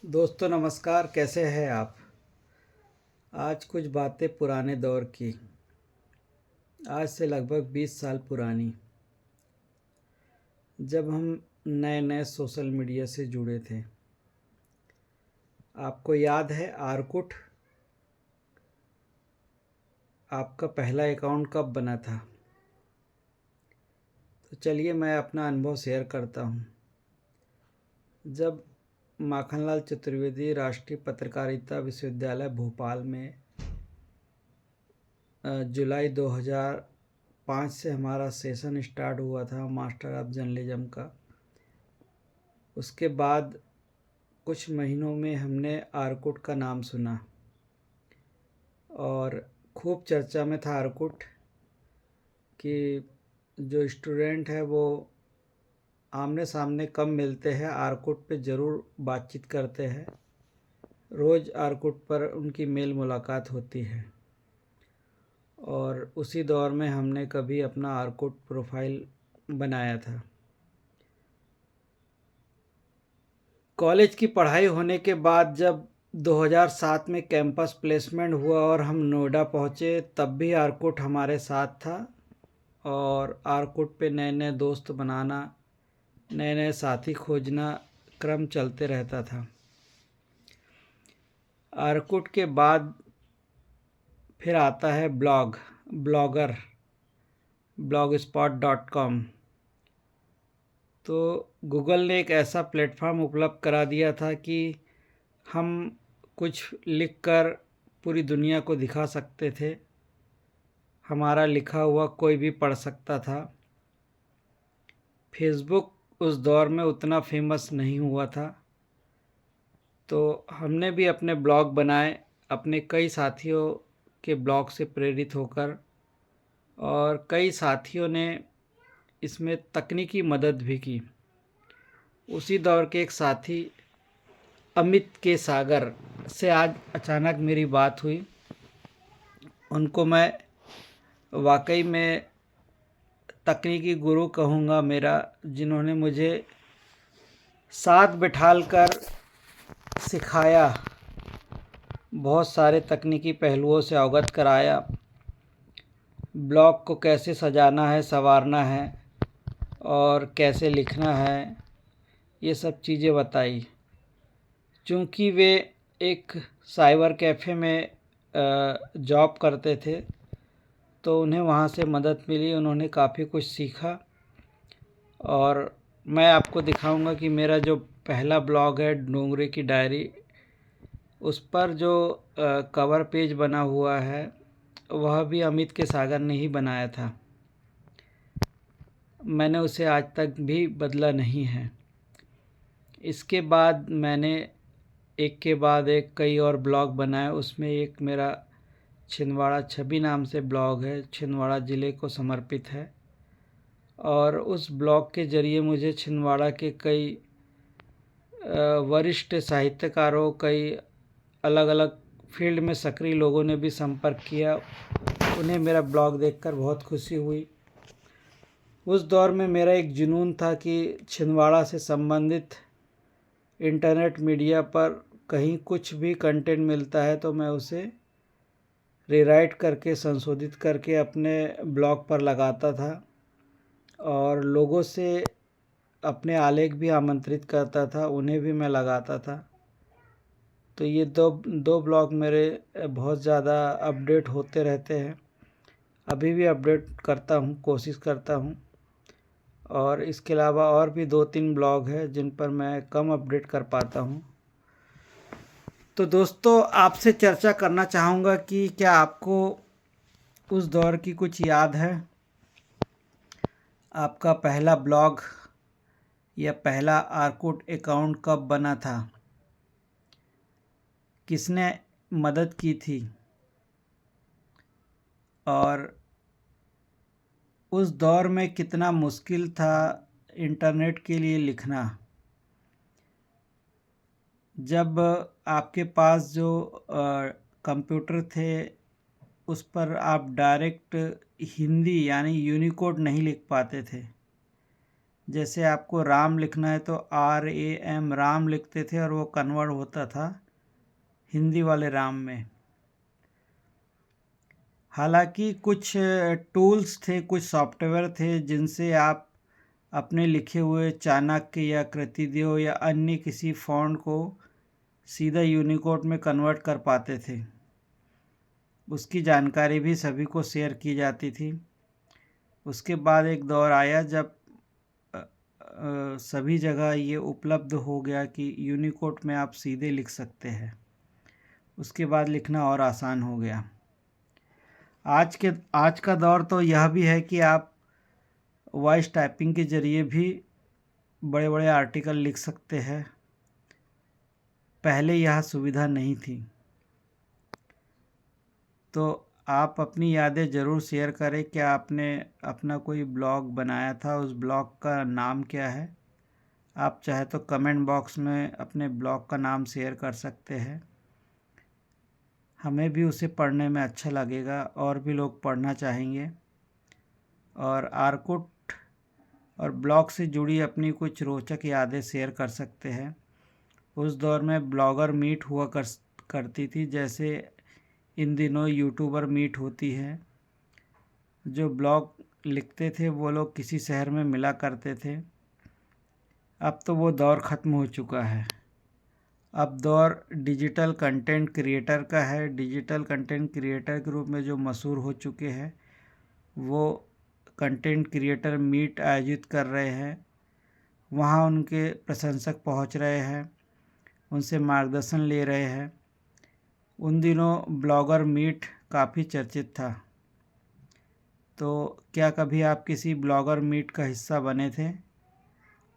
दोस्तों नमस्कार, कैसे हैं आप। आज कुछ बातें पुराने दौर की, आज से लगभग 20 साल पुरानी, जब हम नए नए सोशल मीडिया से जुड़े थे। आपको याद है आरकुट? आपका पहला अकाउंट कब बना था? तो चलिए मैं अपना अनुभव शेयर करता हूँ। जब माखनलाल चतुर्वेदी राष्ट्रीय पत्रकारिता विश्वविद्यालय भोपाल में जुलाई 2005 से हमारा सेशन स्टार्ट हुआ था मास्टर ऑफ जर्नलिज्म का, उसके बाद कुछ महीनों में हमने आरकुट का नाम सुना और खूब चर्चा में था आरकुट कि जो स्टूडेंट है वो आमने सामने कम मिलते हैं, आरकुट पे ज़रूर बातचीत करते हैं, रोज़ आरकुट पर उनकी मेल मुलाकात होती है। और उसी दौर में हमने कभी अपना आरकुट प्रोफाइल बनाया था। कॉलेज की पढ़ाई होने के बाद जब 2007 में कैंपस प्लेसमेंट हुआ और हम नोएडा पहुँचे, तब भी आरकुट हमारे साथ था और आरकुट पे नए नए दोस्त बनाना, नए नए साथी खोजना क्रम चलते रहता था। आरकुट के बाद फिर आता है ब्लॉगर blogspot.com। तो गूगल ने एक ऐसा प्लेटफॉर्म उपलब्ध करा दिया था कि हम कुछ लिखकर पूरी दुनिया को दिखा सकते थे, हमारा लिखा हुआ कोई भी पढ़ सकता था। फेसबुक उस दौर में उतना फेमस नहीं हुआ था, तो हमने भी अपने ब्लॉग बनाए अपने कई साथियों के ब्लॉग से प्रेरित होकर, और कई साथियों ने इसमें तकनीकी मदद भी की। उसी दौर के एक साथी अमित के सागर से आज अचानक मेरी बात हुई। उनको मैं वाकई में तकनीकी गुरु कहूँगा मेरा, जिन्होंने मुझे साथ बिठाल कर सिखाया, बहुत सारे तकनीकी पहलुओं से अवगत कराया, ब्लॉग को कैसे सजाना है, संवारना है और कैसे लिखना है, ये सब चीज़ें बताई। चूँकि वे एक साइबर कैफ़े में जॉब करते थे, तो उन्हें वहाँ से मदद मिली, उन्होंने काफ़ी कुछ सीखा। और मैं आपको दिखाऊंगा कि मेरा जो पहला ब्लॉग है डोंगरे की डायरी, उस पर जो कवर पेज बना हुआ है वह भी अमित के सागर ने ही बनाया था। मैंने उसे आज तक भी बदला नहीं है। इसके बाद मैंने एक के बाद एक कई और ब्लॉग बनाए। उसमें एक मेरा छिंदवाड़ा छवि नाम से ब्लॉग है, छिंदवाड़ा ज़िले को समर्पित है, और उस ब्लॉग के ज़रिए मुझे छिंदवाड़ा के कई वरिष्ठ साहित्यकारों, कई अलग अलग फील्ड में सक्रिय लोगों ने भी संपर्क किया। उन्हें मेरा ब्लॉग देखकर बहुत खुशी हुई। उस दौर में मेरा एक जुनून था कि छिंदवाड़ा से संबंधित इंटरनेट मीडिया पर कहीं कुछ भी कंटेंट मिलता है तो मैं उसे रीराइट करके, संशोधित करके अपने ब्लॉग पर लगाता था और लोगों से अपने आलेख भी आमंत्रित करता था, उन्हें भी मैं लगाता था। तो ये दो ब्लॉग मेरे बहुत ज़्यादा अपडेट होते रहते हैं। अभी भी अपडेट करता हूँ, कोशिश करता हूँ। और इसके अलावा और भी 2-3 ब्लॉग हैं जिन पर मैं कम अपडेट कर पाता हूँ। तो दोस्तों, आपसे चर्चा करना चाहूँगा कि क्या आपको उस दौर की कुछ याद है? आपका पहला ब्लॉग या पहला आरकुट अकाउंट कब बना था? किसने मदद की थी? और उस दौर में कितना मुश्किल था इंटरनेट के लिए लिखना? जब आपके पास जो कंप्यूटर थे उस पर आप डायरेक्ट हिंदी यानी यूनिकोड नहीं लिख पाते थे, जैसे आपको राम लिखना है तो RAM राम लिखते थे और वो कन्वर्ट होता था हिंदी वाले राम में। हालांकि कुछ टूल्स थे, कुछ सॉफ्टवेयर थे जिनसे आप अपने लिखे हुए चाणक्य या कृतिदेव या अन्य किसी फॉन्ट को सीधा यूनिकोड में कन्वर्ट कर पाते थे। उसकी जानकारी भी सभी को शेयर की जाती थी। उसके बाद एक दौर आया जब सभी जगह ये उपलब्ध हो गया कि यूनिकोड में आप सीधे लिख सकते हैं। उसके बाद लिखना और आसान हो गया। आज का दौर तो यह भी है कि आप वॉइस टाइपिंग के ज़रिए भी बड़े बड़े आर्टिकल लिख सकते हैं। पहले यह सुविधा नहीं थी। तो आप अपनी यादें ज़रूर शेयर करें। क्या आपने अपना कोई ब्लॉग बनाया था? उस ब्लॉग का नाम क्या है? आप चाहे तो कमेंट बॉक्स में अपने ब्लॉग का नाम शेयर कर सकते हैं। हमें भी उसे पढ़ने में अच्छा लगेगा और भी लोग पढ़ना चाहेंगे। और आर्कुट और ब्लॉग से जुड़ी अपनी कुछ रोचक यादें शेयर कर सकते हैं। उस दौर में ब्लॉगर मीट हुआ करती थी, जैसे इन दिनों यूट्यूबर मीट होती है। जो ब्लॉग लिखते थे वो लोग किसी शहर में मिला करते थे। अब तो वो दौर ख़त्म हो चुका है। अब दौर डिजिटल कंटेंट क्रिएटर का है। डिजिटल कंटेंट क्रिएटर के रूप में जो मशहूर हो चुके हैं वो कंटेंट क्रिएटर मीट आयोजित कर रहे हैं। वहाँ उनके प्रशंसक पहुँच रहे हैं, उनसे मार्गदर्शन ले रहे हैं। उन दिनों ब्लॉगर मीट काफ़ी चर्चित था। तो क्या कभी आप किसी ब्लॉगर मीट का हिस्सा बने थे?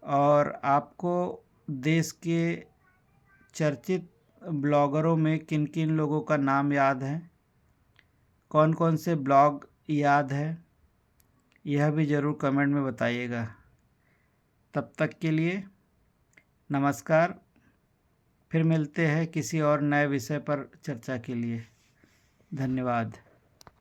और आपको देश के चर्चित ब्लॉगरों में किन किन लोगों का नाम याद है? कौन कौन से ब्लॉग याद है? यह भी ज़रूर कमेंट में बताइएगा। तब तक के लिए नमस्कार। फिर मिलते हैं किसी और नए विषय पर चर्चा के लिए। धन्यवाद।